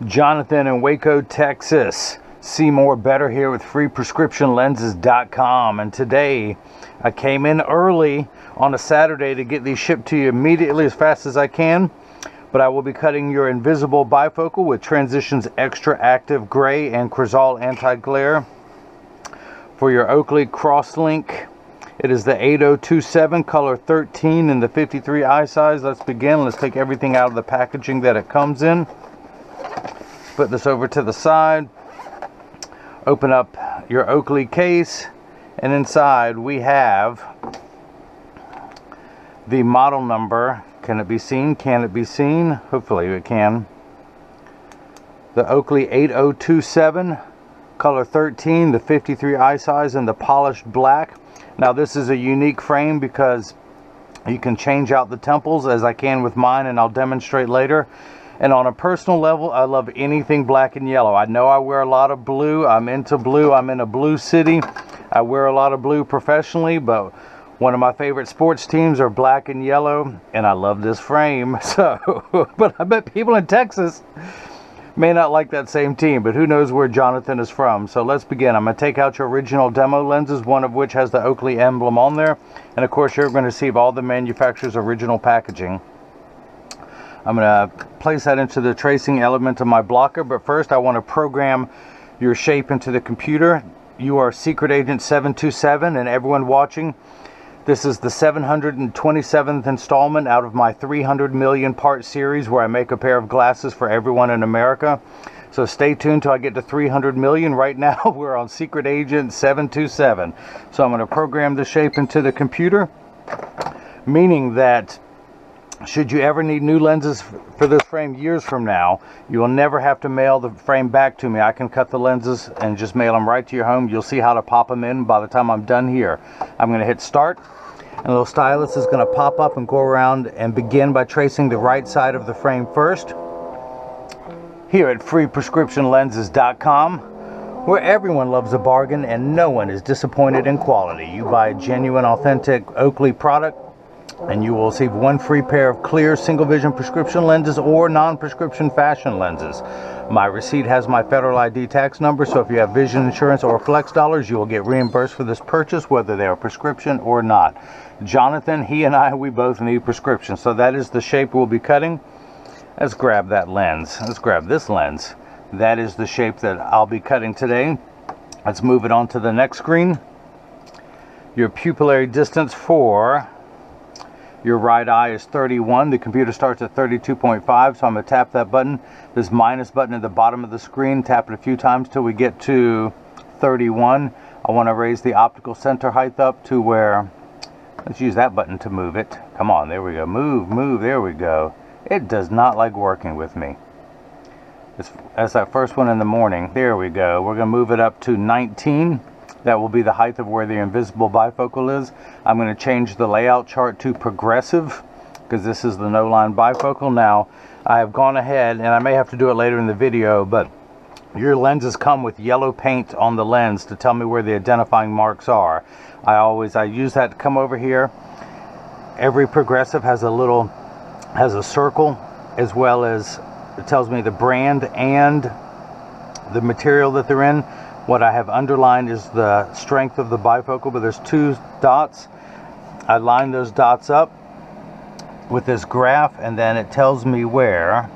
Jonathan in Waco, Texas. See more better here with freeprescriptionlenses.com. And today I came in early on a Saturday to get these shipped to you immediately as fast as I can. But I will be cutting your invisible bifocal with Transitions XTRActive Gray and Crizal Anti-Glare for your Oakley Crosslink. It is the 8027 color 13 in the 53 eye size. Let's begin. Let's take everything out of the packaging that it comes in. Put this over to the side. Open up your Oakley case, and inside we have the model number. Can it be seen? Can it be seen? Hopefully it can. The Oakley 8027 color 13, the 53 eye size, and the polished black. Now this is a unique frame because you can change out the temples as I can with mine, and I'll demonstrate later. And on a personal level, I love anything black and yellow. I know I wear a lot of blue. I'm into blue. I'm in a blue city. I wear a lot of blue professionally, but one of my favorite sports teams are black and yellow, and I love this frame. So, but I bet people in Texas may not like that same team, but who knows where Jonathan is from. So let's begin. I'm going to take out your original demo lenses, one of which has the Oakley emblem on there. And of course, you're going to receive all the manufacturer's original packaging. I'm going to place that into the tracing element of my blocker, but first I want to program your shape into the computer. You are Secret Agent 727, and everyone watching, this is the 727th installment out of my 300 million part series where I make a pair of glasses for everyone in America. So stay tuned till I get to 300 million. Right now we're on Secret Agent 727. So I'm going to program the shape into the computer, meaning that should you ever need new lenses for this frame years from now, you will never have to mail the frame back to me. I can cut the lenses and just mail them right to your home. You'll see how to pop them in by the time I'm done here. I'm going to hit start, and a little stylus is going to pop up and go around and begin by tracing the right side of the frame first. Here at freeprescriptionlenses.com, where everyone loves a bargain and no one is disappointed in quality. You buy a genuine, authentic Oakley product, and you will receive one free pair of clear single vision prescription lenses or non-prescription fashion lenses. My receipt has my federal ID tax number, so if you have vision insurance or flex dollars, you will get reimbursed for this purchase, whether they are prescription or not. Jonathan, he and I, we both need prescription. So that is the shape we'll be cutting. Let's grab that lens. Let's grab this lens. That is the shape that I'll be cutting today. Let's move it on to the next screen. Your pupillary distance for your right eye is 31. The computer starts at 32.5, so I'm going to tap that button. This minus button at the bottom of the screen, tap it a few times till we get to 31. I want to raise the optical center height up to where, let's use that button to move it. Come on, there we go. Move, move, there we go. It does not like working with me. That's that first one in the morning. There we go. We're going to move it up to 19. That will be the height of where the invisible bifocal is. I'm going to change the layout chart to progressive because this is the no-line bifocal. Now, I have gone ahead, and I may have to do it later in the video, but your lenses come with yellow paint on the lens to tell me where the identifying marks are. I use that to come over here. Every progressive has a circle, as well as it tells me the brand and the material that they're in. What I have underlined is the strength of the bifocal, but there's two dots. I line those dots up with this graph, and then it tells me where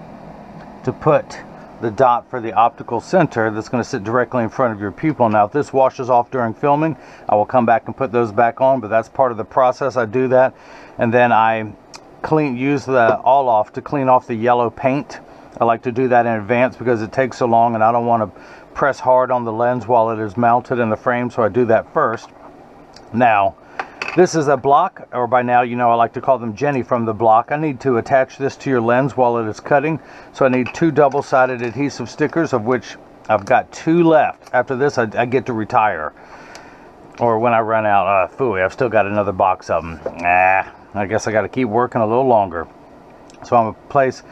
to put the dot for the optical center that's going to sit directly in front of your pupil. Now, if this washes off during filming, I will come back and put those back on, but that's part of the process. I do that, and then I use the all-off to clean off the yellow paint. I like to do that in advance because it takes so long, and I don't want to press hard on the lens while it is mounted in the frame, so I do that first. Now, this is a block, or by now you know I like to call them Jenny from the block. I need to attach this to your lens while it is cutting, so I need two double-sided adhesive stickers, of which I've got 2 left. After this, I get to retire. Or when I run out, phooey, I've still got another box of them. I guess I got to keep working a little longer. So I'm going to place,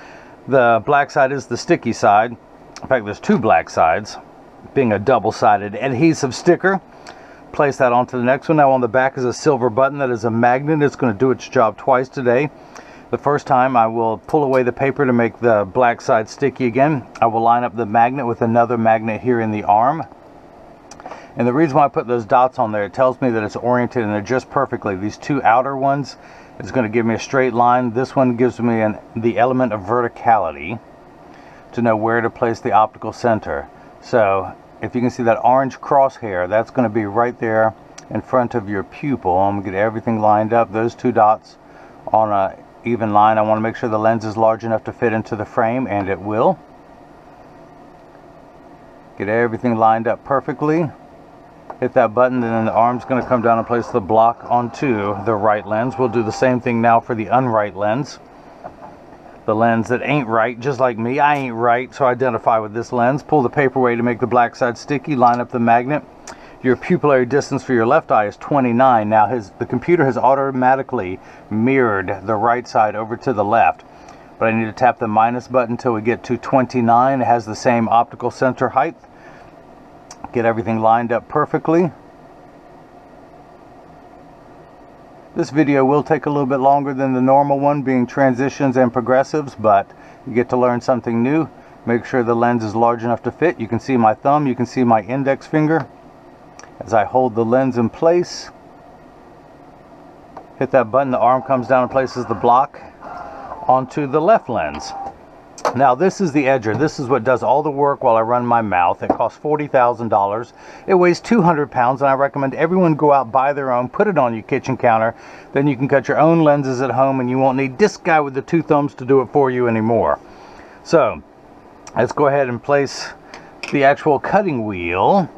the black side is the sticky side. In fact, there's 2 black sides, being a double-sided adhesive sticker. Place that onto the next one. Now on the back is a silver button that is a magnet. It's going to do its job twice today. The first time I will pull away the paper to make the black side sticky again. I will line up the magnet with another magnet here in the arm. And the reason why I put those dots on there, it tells me that it's oriented and they're just perfectly. These two outer ones is going to give me a straight line. This one gives me the element of verticality to know where to place the optical center. So if you can see that orange crosshair, that's going to be right there in front of your pupil. I'm going to get everything lined up, those two dots on a even line. I want to make sure the lens is large enough to fit into the frame, and it will. Get everything lined up perfectly. Hit that button, and then the arm's going to come down and place the block onto the right lens. We'll do the same thing now for the unright lens. The lens that ain't right, just like me, I ain't right, so identify with this lens. Pull the paper away to make the black side sticky, line up the magnet. Your pupillary distance for your left eye is 29. Now the computer has automatically mirrored the right side over to the left. But I need to tap the minus button until we get to 29. It has the same optical center height. Get everything lined up perfectly. This video will take a little bit longer than the normal one, being transitions and progressives, but you get to learn something new. Make sure the lens is large enough to fit. You can see my thumb, you can see my index finger. As I hold the lens in place, hit that button, the arm comes down and places the block onto the left lens. Now this is the edger. This is what does all the work while I run my mouth. It costs $40,000. It weighs 200 pounds, and I recommend everyone go out, buy their own, put it on your kitchen counter. Then you can cut your own lenses at home, and you won't need this guy with the two thumbs to do it for you anymore. So let's go ahead and place the actual cutting wheel.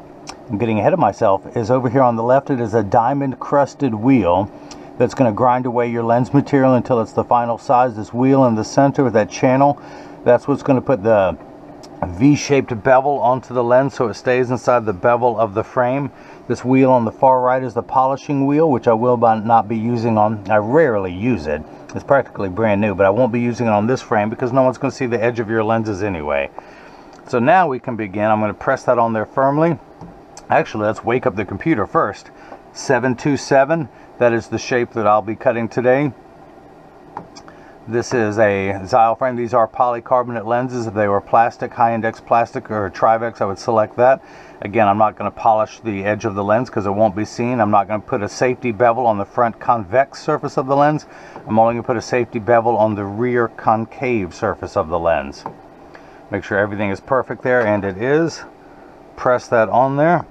I'm getting ahead of myself. Is over here on the left. It is a diamond crusted wheel that's going to grind away your lens material until it's the final size. This wheel in the center with that channel, that's what's going to put the V-shaped bevel onto the lens so it stays inside the bevel of the frame. This wheel on the far right is the polishing wheel, which I will not be using on, I rarely use it. It's practically brand new, but I won't be using it on this frame because no one's going to see the edge of your lenses anyway. So now we can begin. I'm going to press that on there firmly. Actually, let's wake up the computer first. 727, that is the shape that I'll be cutting today. This is a Crizal frame. These are polycarbonate lenses. If they were plastic, high index plastic or Trivex, I would select that. Again, I'm not going to polish the edge of the lens because it won't be seen. I'm not going to put a safety bevel on the front convex surface of the lens. I'm only going to put a safety bevel on the rear concave surface of the lens. Make sure everything is perfect there, and it is. Press that on there.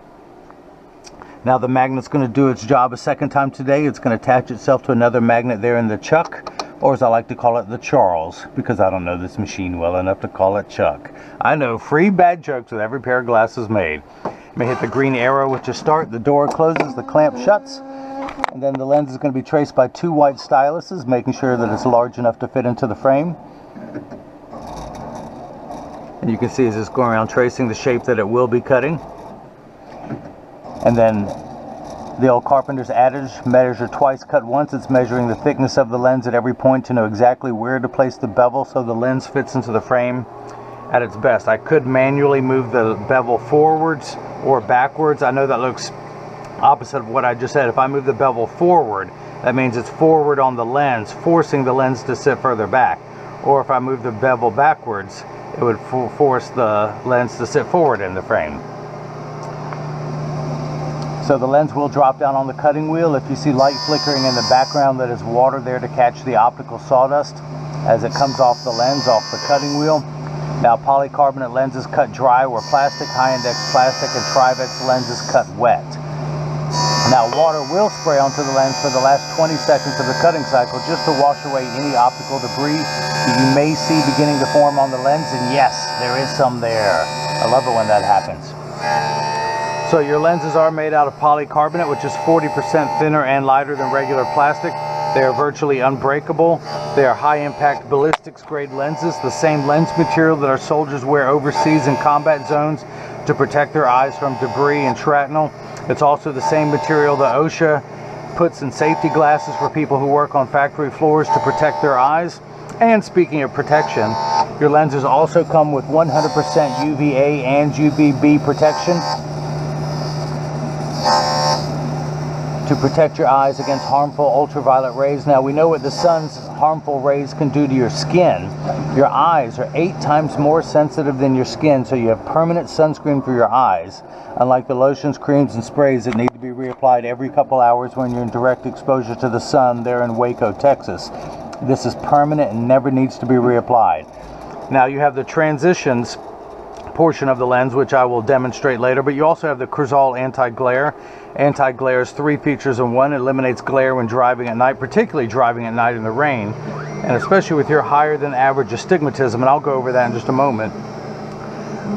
Now the magnet's going to do its job a second time today. It's going to attach itself to another magnet there in the chuck, or as I like to call it, the Charles, because I don't know this machine well enough to call it Chuck. I know, free bad jokes with every pair of glasses made. Let me hit the green arrow with your start. The door closes, the clamp shuts, and then the lens is going to be traced by two white styluses, making sure that it's large enough to fit into the frame. And you can see as it's going around tracing the shape that it will be cutting. And then the old carpenter's adage, measure twice, cut once. It's measuring the thickness of the lens at every point to know exactly where to place the bevel so the lens fits into the frame at its best. I could manually move the bevel forwards or backwards. I know that looks opposite of what I just said. If I move the bevel forward, that means it's forward on the lens, forcing the lens to sit further back. Or if I move the bevel backwards, it would force the lens to sit forward in the frame. So the lens will drop down on the cutting wheel. If you see light flickering in the background, that is water there to catch the optical sawdust as it comes off the lens, off the cutting wheel. Now polycarbonate lenses cut dry, where plastic, high index plastic, and Trivex lenses cut wet. Now water will spray onto the lens for the last 20 seconds of the cutting cycle just to wash away any optical debris that you may see beginning to form on the lens, and yes, there is some there. I love it when that happens. So your lenses are made out of polycarbonate, which is 40% thinner and lighter than regular plastic. They are virtually unbreakable. They are high impact ballistics grade lenses, the same lens material that our soldiers wear overseas in combat zones to protect their eyes from debris and shrapnel. It's also the same material that OSHA puts in safety glasses for people who work on factory floors to protect their eyes. And speaking of protection, your lenses also come with 100% UVA and UVB protection. to protect your eyes against harmful ultraviolet rays. Now we know what the sun's harmful rays can do to your skin. Your eyes are 8 times more sensitive than your skin, so you have permanent sunscreen for your eyes, unlike the lotions, creams, and sprays that need to be reapplied every couple hours when you're in direct exposure to the sun there in Waco, Texas. This is permanent and never needs to be reapplied. Now you have the transitions portion of the lens, which I will demonstrate later, but you also have the Crizal anti-glare. Anti-glare is 3 features in one. It eliminates glare when driving at night, particularly driving at night in the rain, and especially with your higher than average astigmatism, and I'll go over that in just a moment.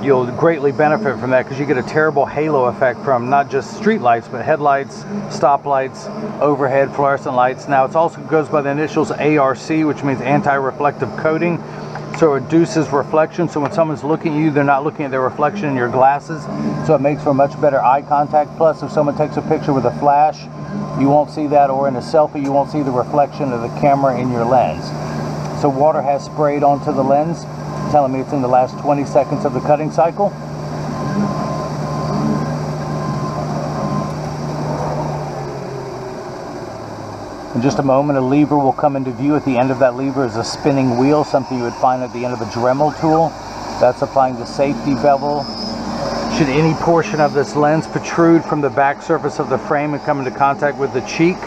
You'll greatly benefit from that because you get a terrible halo effect from not just street lights, but headlights, stoplights, overhead fluorescent lights. Now it also goes by the initials ARC, which means anti-reflective coating. So it reduces reflection, so when someone's looking at you, they're not looking at their reflection in your glasses, so it makes for much better eye contact. Plus, if someone takes a picture with a flash, you won't see that, or in a selfie, you won't see the reflection of the camera in your lens. So water has sprayed onto the lens, telling me it's in the last 20 seconds of the cutting cycle. In just a moment, a lever will come into view. At the end of that lever is a spinning wheel, something you would find at the end of a Dremel tool. That's applying the safety bevel. Should any portion of this lens protrude from the back surface of the frame and come into contact with the cheek,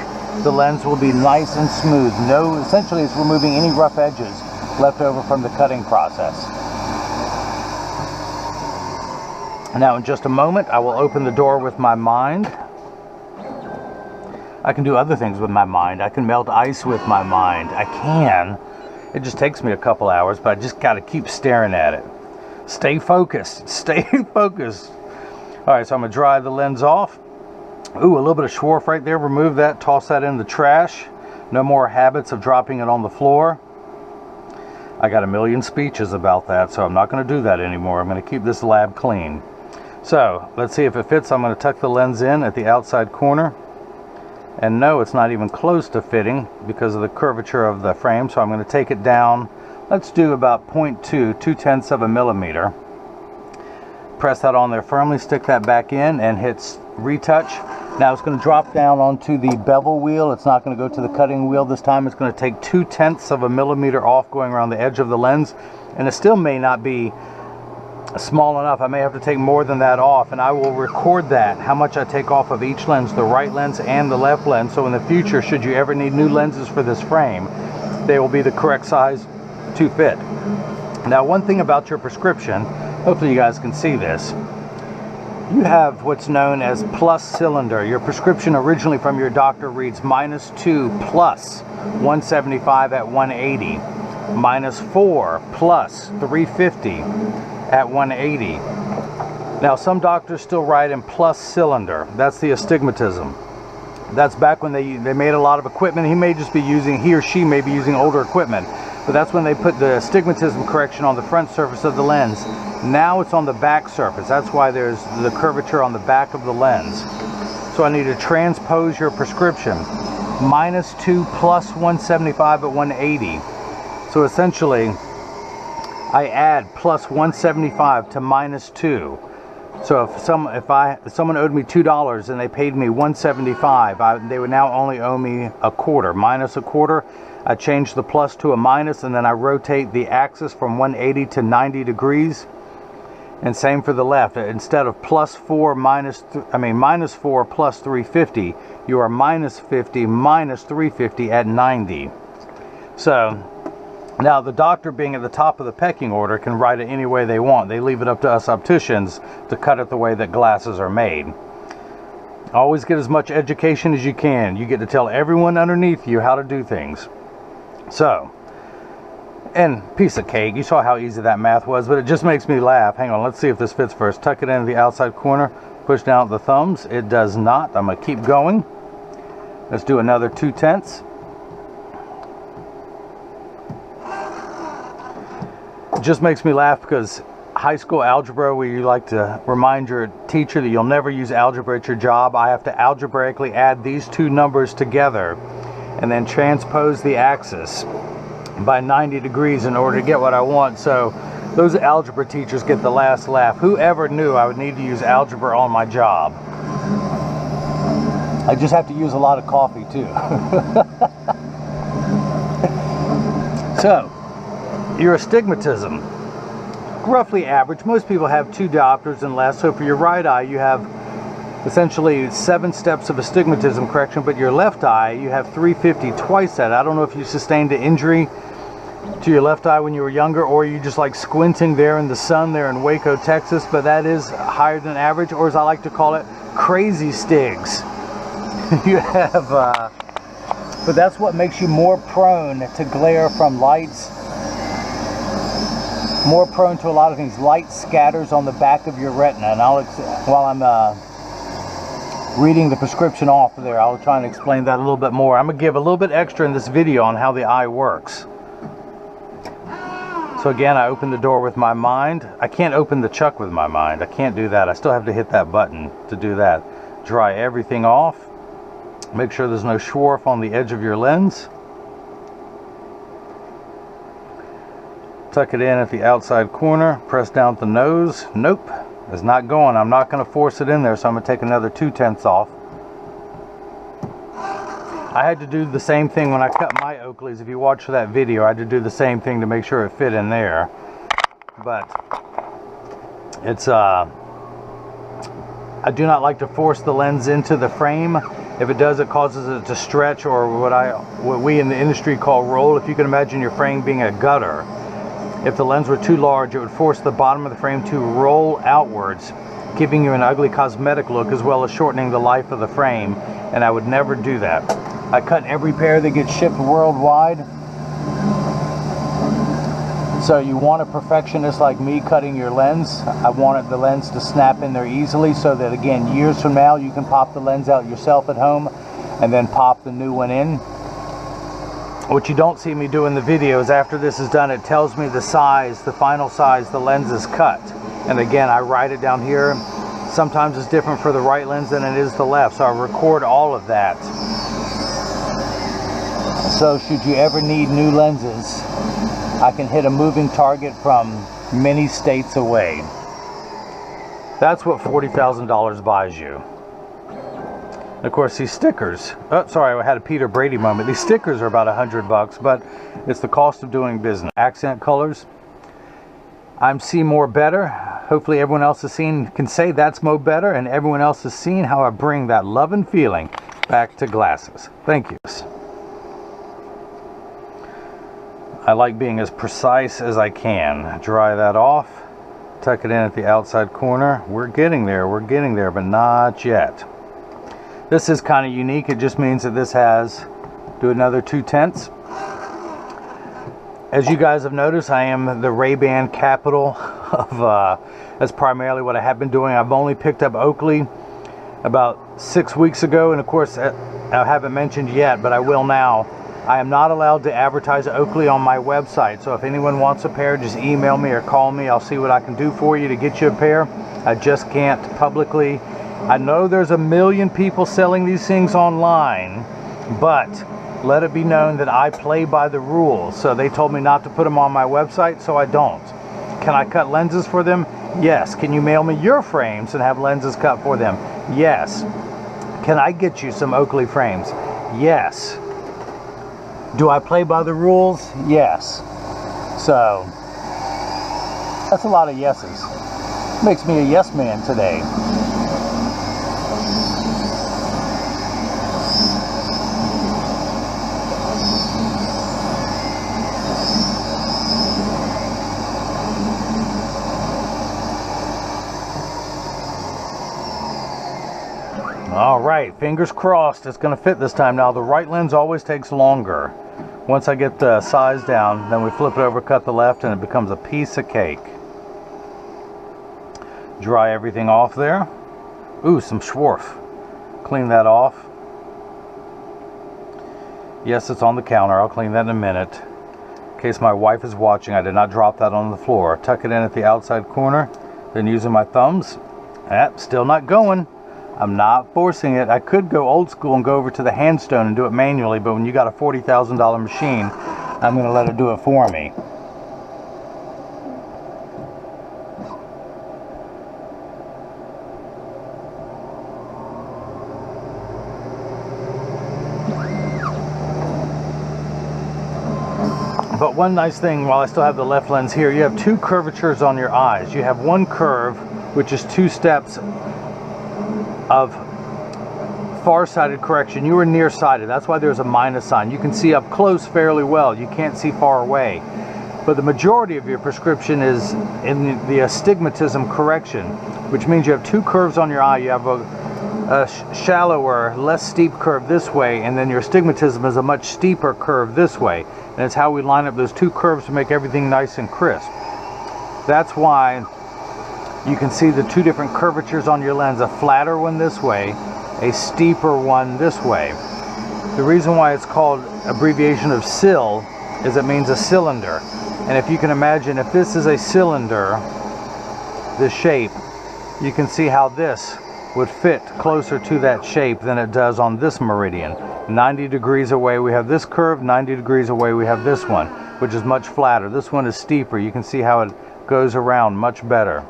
the lens will be nice and smooth. Essentially it's removing any rough edges left over from the cutting process. Now in just a moment, I will open the door with my mind. I can do other things with my mind. I can melt ice with my mind. I can. It just takes me a couple hours, but I just got to keep staring at it. Stay focused. Stay focused. All right, so I'm going to dry the lens off. Ooh, a little bit of Schwarf right there. Remove that. Toss that in the trash. No more habits of dropping it on the floor. I got a million speeches about that, so I'm not going to do that anymore. I'm going to keep this lab clean. So let's see if it fits. I'm going to tuck the lens in at the outside corner. And no, it's not even close to fitting because of the curvature of the frame, so I'm going to take it down. Let's do about 2/10 of a millimeter. Press that on there firmly, stick that back in, and hit retouch. Now it's going to drop down onto the bevel wheel. It's not going to go to the cutting wheel this time. It's going to take 2/10 of a millimeter off going around the edge of the lens, and it still may not be small enough. I may have to take more than that off, and I will record that, how much I take off of each lens, the right lens and the left lens, so in the future, should you ever need new lenses for this frame, they will be the correct size to fit. Now, one thing about your prescription, hopefully you guys can see this, you have what's known as plus cylinder. Your prescription originally from your doctor reads -2 plus 175 at 180, -4 plus 350 at 180. Now some doctors still write in plus cylinder. That's the astigmatism. That's back when they made a lot of equipment. He or she may be using older equipment, but that's when they put the astigmatism correction on the front surface of the lens. Now it's on the back surface. That's why there's the curvature on the back of the lens. So I need to transpose your prescription. -2 plus 175 at 180. So essentially I add plus 175 to -2. So if someone owed me $2 and they paid me $175, they would now only owe me a quarter, minus a quarter. I change the plus to a minus, and then I rotate the axis from 180 to 90 degrees. And same for the left. Instead of -4 -4 plus 350, you are -50 minus 350 at 90. So now, the doctor, being at the top of the pecking order, can write it any way they want. They leave it up to us opticians to cut it the way that glasses are made. Always get as much education as you can. You get to tell everyone underneath you how to do things. So, and piece of cake. You saw how easy that math was, but it just makes me laugh. Hang on, let's see if this fits first. Tuck it into the outside corner. Push down the thumbs. It does not. I'm going to keep going. Let's do another 2/10. It just makes me laugh because high school algebra, where you like to remind your teacher that you'll never use algebra at your job, I have to algebraically add these two numbers together and then transpose the axis by 90 degrees in order to get what I want. So those algebra teachers get the last laugh. Whoever knew I would need to use algebra on my job? I just have to use a lot of coffee too. So, your astigmatism, roughly average. Most people have 2 diopters and less. So for your right eye, you have essentially 7 steps of astigmatism correction, but your left eye, you have 350, twice that. I don't know if you sustained an injury to your left eye when you were younger, or you just like squinting there in the sun there in Waco, Texas, but that is higher than average, or as I like to call it, crazy stigs. You have, but that's what makes you more prone to glare from lights, more prone to a lot of things. Light scatters on the back of your retina, and while I'm reading the prescription off there, I'll try and explain that a little bit more. I'm going to give a little bit extra in this video on how the eye works. So again, I open the door with my mind. I can't open the chuck with my mind. I can't do that. I still have to hit that button to do that. Dry everything off. Make sure there's no swarf on the edge of your lens. Tuck it in at the outside corner. Press down at the nose. Nope, it's not going. I'm not going to force it in there, so I'm going to take another 2/10 off. I had to do the same thing when I cut my Oakleys. If you watch that video, I had to do the same thing to make sure it fit in there. But it's I do not like to force the lens into the frame. If it does, it causes it to stretch, or what we in the industry call roll. If you can imagine your frame being a gutter, if the lens were too large, it would force the bottom of the frame to roll outwards, giving you an ugly cosmetic look as well as shortening the life of the frame, and I would never do that. I cut every pair that gets shipped worldwide. So you want a perfectionist like me cutting your lens. I wanted the lens to snap in there easily so that, again, years from now you can pop the lens out yourself at home and then pop the new one in. What you don't see me do in the video is after this is done, it tells me the size, the final size the lens is cut. And again, I write it down here. Sometimes it's different for the right lens than it is the left, so I record all of that. So should you ever need new lenses, I can hit a moving target from many states away. That's what $40,000 buys you. And of course, these stickers, oh, sorry, I had a Peter Brady moment. These stickers are about $100, but it's the cost of doing business. Accent colors. I'm see more better. Hopefully everyone else has seen, can say that's mo better, and everyone else has seen how I bring that love and feeling back to glasses. Thank you. I like being as precise as I can. Dry that off. Tuck it in at the outside corner. We're getting there, but not yet. This is kind of unique. It just means that this has, do another 2/10. As you guys have noticed, I am the Ray-Ban capital of, that's primarily what I have been doing. I've only picked up Oakley about 6 weeks ago, and of course, I haven't mentioned yet, but I will now. I am not allowed to advertise Oakley on my website, so if anyone wants a pair, just email me or call me. I'll see what I can do for you to get you a pair. I just can't publicly. I know there's a million people selling these things online, but let it be known that I play by the rules. So they told me not to put them on my website, so I don't. Can I cut lenses for them? Yes. Can you mail me your frames and have lenses cut for them? Yes. Can I get you some Oakley frames? Yes. Do I play by the rules? Yes. So, that's a lot of yeses. Makes me a yes man today. All right, fingers crossed it's going to fit this time. Now, the right lens always takes longer. Once I get the size down, then we flip it over, cut the left, and it becomes a piece of cake. Dry everything off there. Ooh, some swarf. Clean that off. Yes, it's on the counter. I'll clean that in a minute. In case my wife is watching, I did not drop that on the floor. Tuck it in at the outside corner. Then using my thumbs. Still not going. I'm not forcing it. I could go old school and go over to the handstone and do it manually, but when you got a $40,000 machine, I'm going to let it do it for me. But one nice thing, while I still have the left lens here, you have two curvatures on your eyes. You have one curve, which is 2 steps of far-sighted correction. You were nearsighted. That's why there's a minus sign. You can see up close fairly well. You can't see far away. But the majority of your prescription is in the astigmatism correction, which means you have 2 curves on your eye. You have a shallower, less steep curve this way, and then your astigmatism is a much steeper curve this way. And it's how we line up those 2 curves to make everything nice and crisp. That's why you can see the 2 different curvatures on your lens, a flatter one this way, a steeper one this way. The reason why it's called abbreviation of SIL is it means a cylinder. And if you can imagine, if this is a cylinder, this shape, you can see how this would fit closer to that shape than it does on this meridian. 90 degrees away we have this curve, 90 degrees away we have this one, which is much flatter. This one is steeper. You can see how it goes around much better.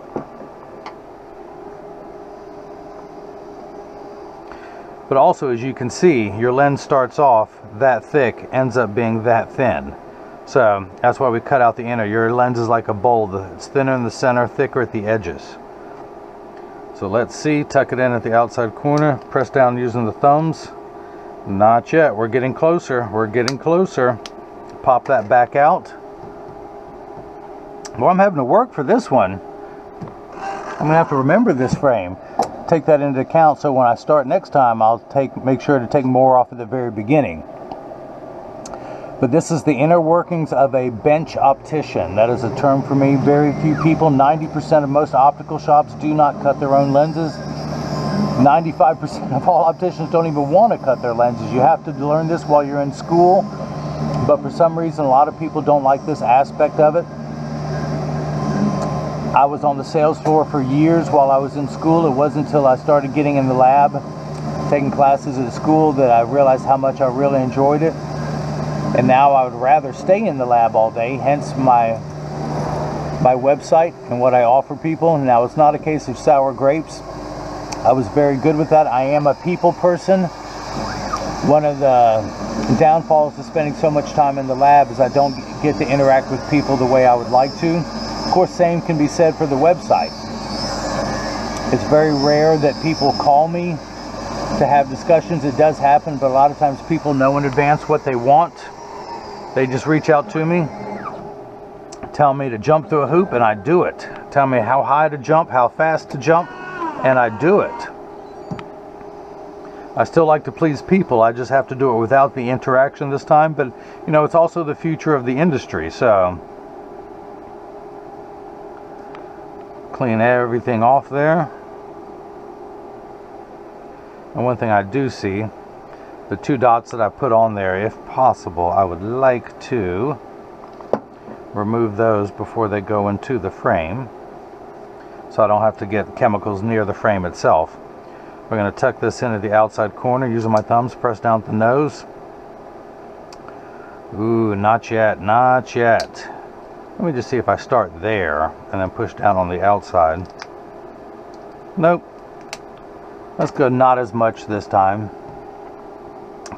But also, as you can see, your lens starts off that thick, ends up being that thin. So that's why we cut out the inner. Your lens is like a bowl. It's thinner in the center, thicker at the edges. So let's see, tuck it in at the outside corner, press down using the thumbs. Not yet, we're getting closer, we're getting closer. Pop that back out. Well, I'm having to work for this one. I'm gonna have to remember this frame. Take that into account, so when I start next time, I'll make sure to take more off at the very beginning. But this is the inner workings of a bench optician. That is a term for me. Very few people, 90% of most optical shops do not cut their own lenses. 95% of all opticians don't even want to cut their lenses. You have to learn this while you're in school, but for some reason a lot of people don't like this aspect of it. I was on the sales floor for years while I was in school. It wasn't until I started getting in the lab, taking classes at school, that I realized how much I really enjoyed it. And now I would rather stay in the lab all day, hence my website and what I offer people. Now, it's not a case of sour grapes. I was very good with that. I am a people person. One of the downfalls of spending so much time in the lab is I don't get to interact with people the way I would like to. Of course, same can be said for the website. It's very rare that people call me to have discussions. It does happen, but a lot of times people know in advance what they want. They just reach out to me, tell me to jump through a hoop, and I do it. Tell me how high to jump, how fast to jump, and I do it. I still like to please people. I just have to do it without the interaction this time. But, you know, it's also the future of the industry. So, clean everything off there. And one thing I do see, the 2 dots that I put on there, if possible, I would like to remove those before they go into the frame, so I don't have to get chemicals near the frame itself. We're going to tuck this into the outside corner using my thumbs, press down the nose. Ooh, not yet, not yet. Let me just see if I start there and then push down on the outside. Nope. That's good, not as much this time.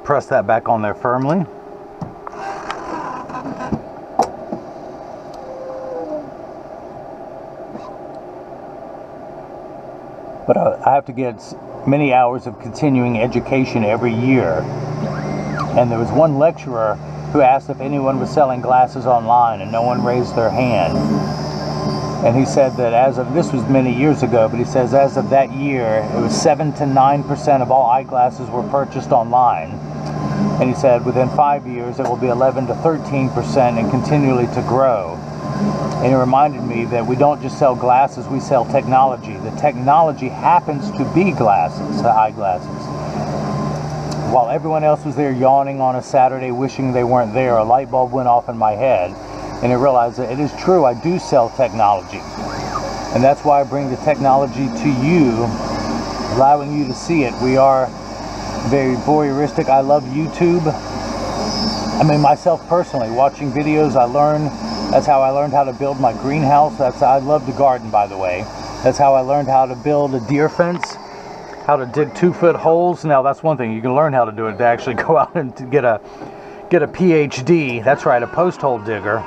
Press that back on there firmly. But I have to get many hours of continuing education every year. And there was one lecturer who asked if anyone was selling glasses online, and no one raised their hand. And he said that as of, this was many years ago, but he says as of that year, it was 7 to 9% of all eyeglasses were purchased online. And he said within 5 years, it will be 11 to 13% and continually to grow. And he reminded me that we don't just sell glasses, we sell technology. The technology happens to be glasses, eyeglasses. While everyone else was there yawning on a Saturday, wishing they weren't there, a light bulb went off in my head. And I realized that it is true, I do sell technology. And that's why I bring the technology to you, allowing you to see it. We are very voyeuristic. I love YouTube. I mean, myself personally, watching videos, I learn. That's how I learned how to build my greenhouse. I love to garden, by the way. That's how I learned how to build a deer fence, how to dig 2-foot holes. Now, that's one thing. You can learn how to do it, to actually go out and to get get a PhD, that's right, a post hole digger,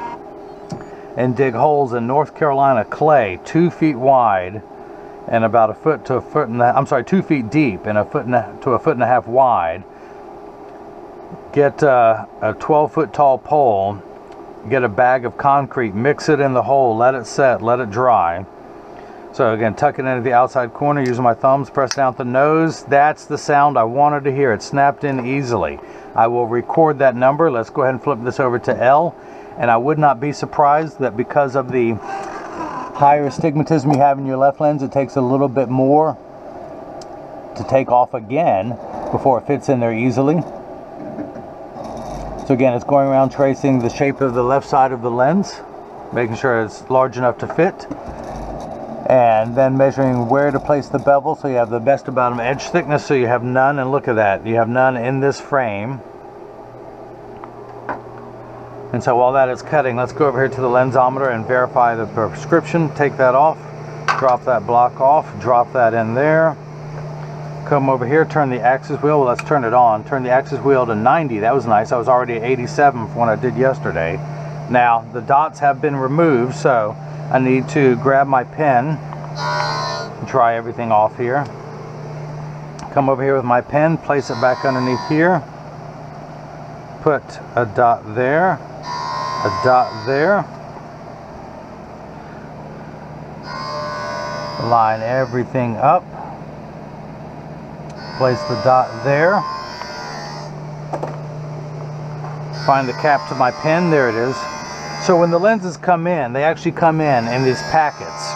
and dig holes in North Carolina clay 2 feet wide and about 1 foot to 1 foot and I'm sorry, 2 feet deep and 1 foot to 1.5 feet wide. Get a 12-foot tall pole, get a bag of concrete, mix it in the hole, let it set, let it dry. So again, tuck it into the outside corner, using my thumbs, press down at the nose. That's the sound I wanted to hear. It snapped in easily. I will record that number. Let's go ahead and flip this over to L. And I would not be surprised that because of the higher astigmatism you have in your left lens, it takes a little bit more to take off again before it fits in there easily. So again, it's going around tracing the shape of the left side of the lens, making sure it's large enough to fit, and then measuring where to place the bevel so you have the best of bottom edge thickness, so you have none. And look at that, you have none in this frame. And so while that is cutting, let's go over here to the lensometer and verify the prescription. Take that off, drop that block off, drop that in there. Come over here, turn the axis wheel. Well, let's turn it on. Turn the axis wheel to 90. That was nice. I was already at 87 from what I did yesterday. Now, the dots have been removed, so I need to grab my pen, dry everything off here. Come over here with my pen, place it back underneath here. Put a dot there, a dot there. Line everything up. Place the dot there. Find the cap to my pen. There it is. So when the lenses come in, they actually come in these packets,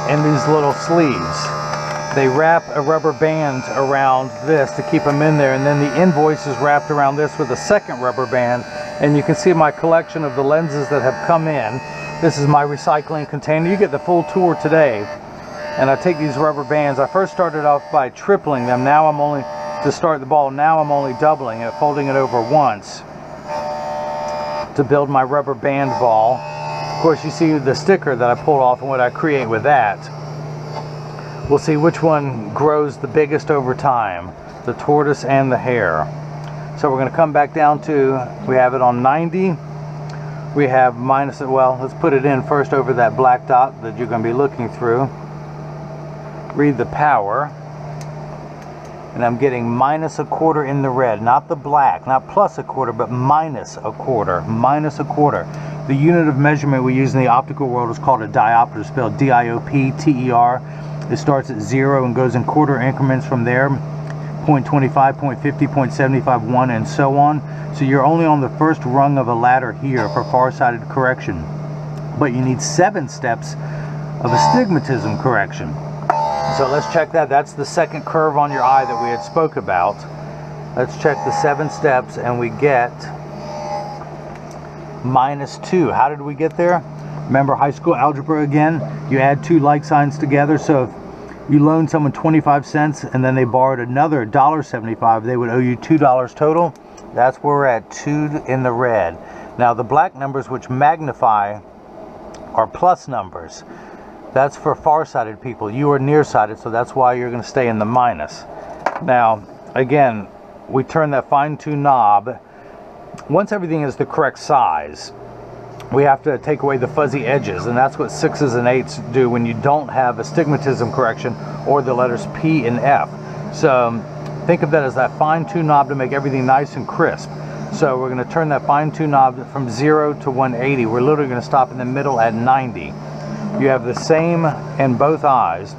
in these little sleeves. They wrap a rubber band around this to keep them in there, and then the invoice is wrapped around this with a second rubber band. And you can see my collection of the lenses that have come in. This is my recycling container. You get the full tour today. And I take these rubber bands. I first started off by tripling them. Now I'm only, to start the ball, now I'm only doubling it, folding it over once to build my rubber band ball. Of course, you see the sticker that I pulled off and what I create with that. We'll see which one grows the biggest over time, the tortoise and the hare. So we're going to come back down to, we have it on 90. We have minus, well, let's put it in first over that black dot that you're going to be looking through. Read the power. And I'm getting -1/4 in the red, not the black, not +1/4, but -1/4, -1/4. The unit of measurement we use in the optical world is called a diopter, spelled D-I-O-P-T-E-R. It starts at 0 and goes in quarter increments from there, 0.25, 0.50, 0.75, 1, and so on. So you're only on the first rung of a ladder here for far-sighted correction. But you need 7 steps of astigmatism correction. So let's check that. That's the second curve on your eye that we had spoke about. Let's check the 7 steps, and we get -2. How did we get there? Remember high school algebra again? You add 2 like signs together. So if you loaned someone 25 cents and then they borrowed another $1.75, they would owe you $2 total. That's where we're at, 2 in the red. Now the black numbers, which magnify, are plus numbers. That's for far-sighted people. You are nearsighted, so that's why you're going to stay in the minus. Now, again, we turn that fine-tune knob. Once everything is the correct size, we have to take away the fuzzy edges, and that's what 6s and 8s do when you don't have astigmatism correction or the letters P and F. So think of that as that fine-tune knob to make everything nice and crisp. So we're going to turn that fine-tune knob from 0 to 180. We're literally going to stop in the middle at 90. You have the same in both eyes.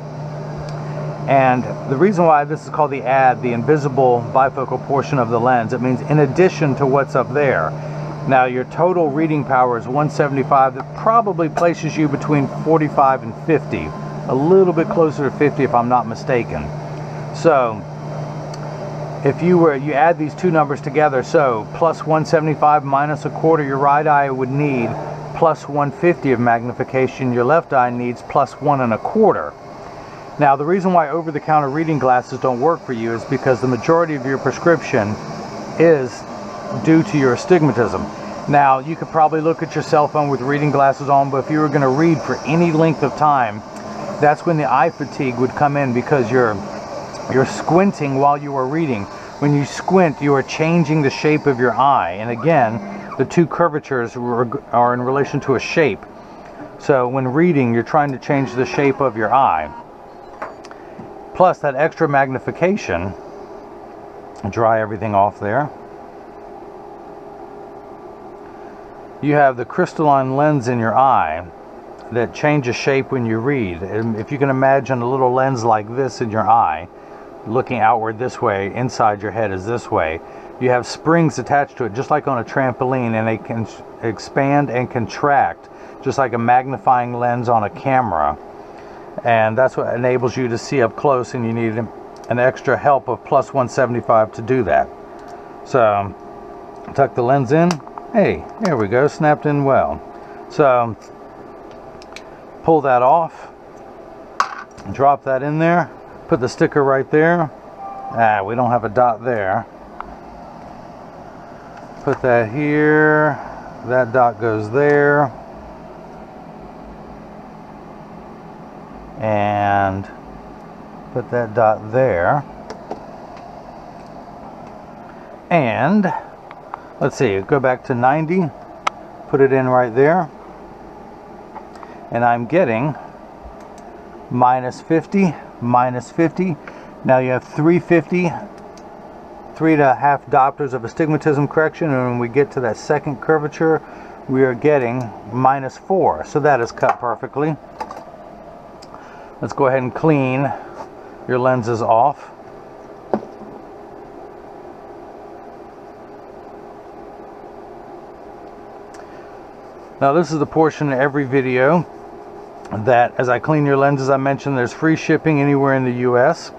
And the reason why this is called the ad, the invisible bifocal portion of the lens, it means in addition to what's up there. Now your total reading power is 175. That probably places you between 45 and 50. A little bit closer to 50 if I'm not mistaken. So if you add these 2 numbers together, so plus 175 minus -1/4, your right eye would need plus 150 of magnification. Your left eye needs plus 1 1/4. Now the reason why over-the-counter reading glasses don't work for you is because the majority of your prescription is due to your astigmatism. Now you could probably look at your cell phone with reading glasses on, but if you were going to read for any length of time, that's when the eye fatigue would come in, because you're squinting while you are reading. when you squint, you are changing the shape of your eye. And again, the two curvatures are in relation to a shape. So when reading, you're trying to change the shape of your eye. Plus that extra magnification, dry everything off there. You have the crystalline lens in your eye that changes shape when you read. And if you can imagine a little lens like this in your eye, looking outward this way, inside your head is this way. You have springs attached to it, just like on a trampoline, and they can expand and contract, just like a magnifying lens on a camera. And that's what enables you to see up close, and you need an extra help of plus 175 to do that. So, tuck the lens in. Hey, there we go, snapped in well. So, pull that off, drop that in there. Put the sticker right there. We don't have a dot there. Put that here. That dot goes there. And put that dot there. And let's see, go back to 90. Put it in right there. And I'm getting minus 50. Minus 50. Now you have 350, 3.5 diopters of astigmatism correction, and when we get to that second curvature, we are getting minus 4. So that is cut perfectly. Let's go ahead and clean your lenses off. Now this is the portion of every video that as I clean your lenses, I mentioned there's free shipping anywhere in the US,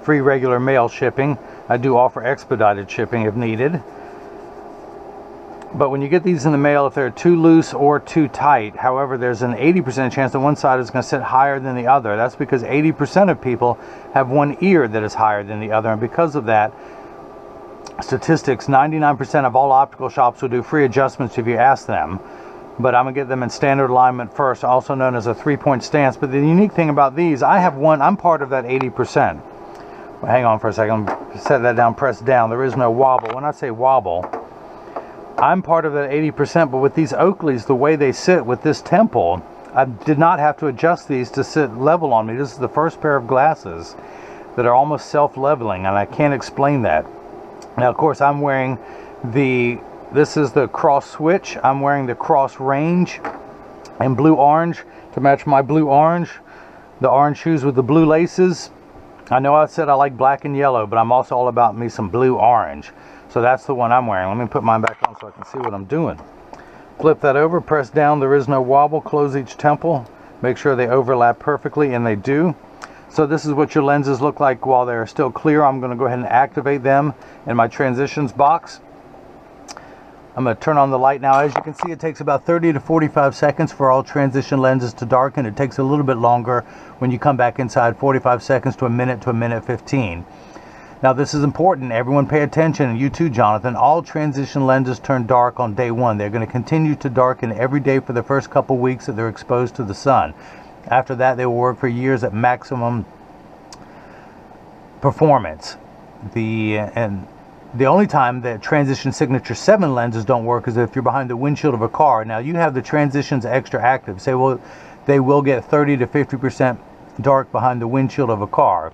free regular mail shipping. I do offer expedited shipping if needed. But when you get these in the mail, if they're too loose or too tight, however, there's an 80% chance that one side is going to sit higher than the other. That's because 80% of people have one ear that is higher than the other, and because of that, statistics, 99% of all optical shops will do free adjustments if you ask them. But I'm going to get them in standard alignment first, also known as a 3-point stance. But the unique thing about these, I have one, I'm part of that 80%. Well, hang on for a second, set that down, press down. There is no wobble. When I say wobble, I'm part of that 80%, but with these Oakleys, the way they sit with this temple, I did not have to adjust these to sit level on me. This is the first pair of glasses that are almost self-leveling, and I can't explain that. Now, of course, I'm wearing this is the cross switch. I'm wearing the cross range in blue orange to match my blue orange. The orange shoes with the blue laces. I know I said I like black and yellow, but I'm also all about me some blue orange. So that's the one I'm wearing. Let me put mine back on so I can see what I'm doing. Flip that over, press down, there is no wobble, close each temple. Make sure they overlap perfectly, and they do. So this is what your lenses look like while they're still clear. I'm going to go ahead and activate them in my transitions box. I'm going to turn on the light now. As you can see, it takes about 30 to 45 seconds for all transition lenses to darken. It takes a little bit longer when you come back inside, 45 seconds to a minute 15. Now this is important. Everyone pay attention, and you too, Jonathan. All transition lenses turn dark on day one. They're going to continue to darken every day for the first couple weeks that they're exposed to the sun. After that, they will work for years at maximum performance. The only time that transition signature 7 lenses don't work is if you're behind the windshield of a car. Now you have the transitions extra active. Say, well, they will get 30 to 50% dark behind the windshield of a car.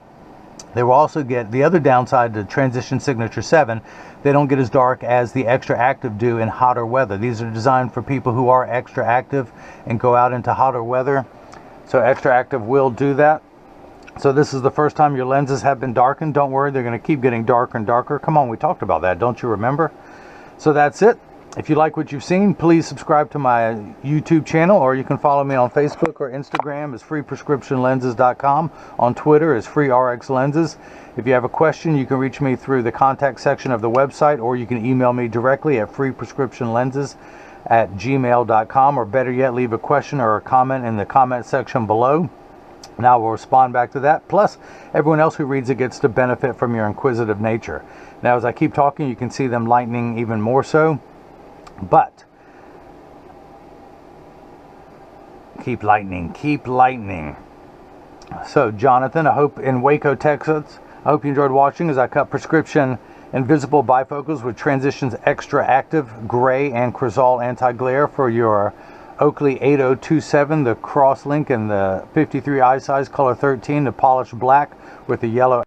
They will also get the other downside to transition signature 7. They don't get as dark as the extra active do in hotter weather. These are designed for people who are extra active and go out into hotter weather. So extra active will do that. So this is the first time your lenses have been darkened. Don't worry, they're going to keep getting darker and darker. Come on, we talked about that, don't you remember? So that's it. If you like what you've seen, please subscribe to my YouTube channel, or you can follow me on Facebook or Instagram as freeprescriptionlenses.com. On Twitter as freerxlenses. If you have a question, you can reach me through the contact section of the website, or you can email me directly at freeprescriptionlenses@gmail.com, or better yet, leave a question or a comment in the comment section below. Now we'll respond back to that. Plus, everyone else who reads it gets to benefit from your inquisitive nature. Now, as I keep talking, you can see them lightening even more so. But keep lightening, keep lightening. So, Jonathan, I hope in Waco, Texas, I hope you enjoyed watching as I cut prescription invisible bifocals with Transitions XTRActive Gray and Crizal anti-glare for your Oakley 8027, the Crosslink, and the 53 eye size color 13, the polished black with the yellow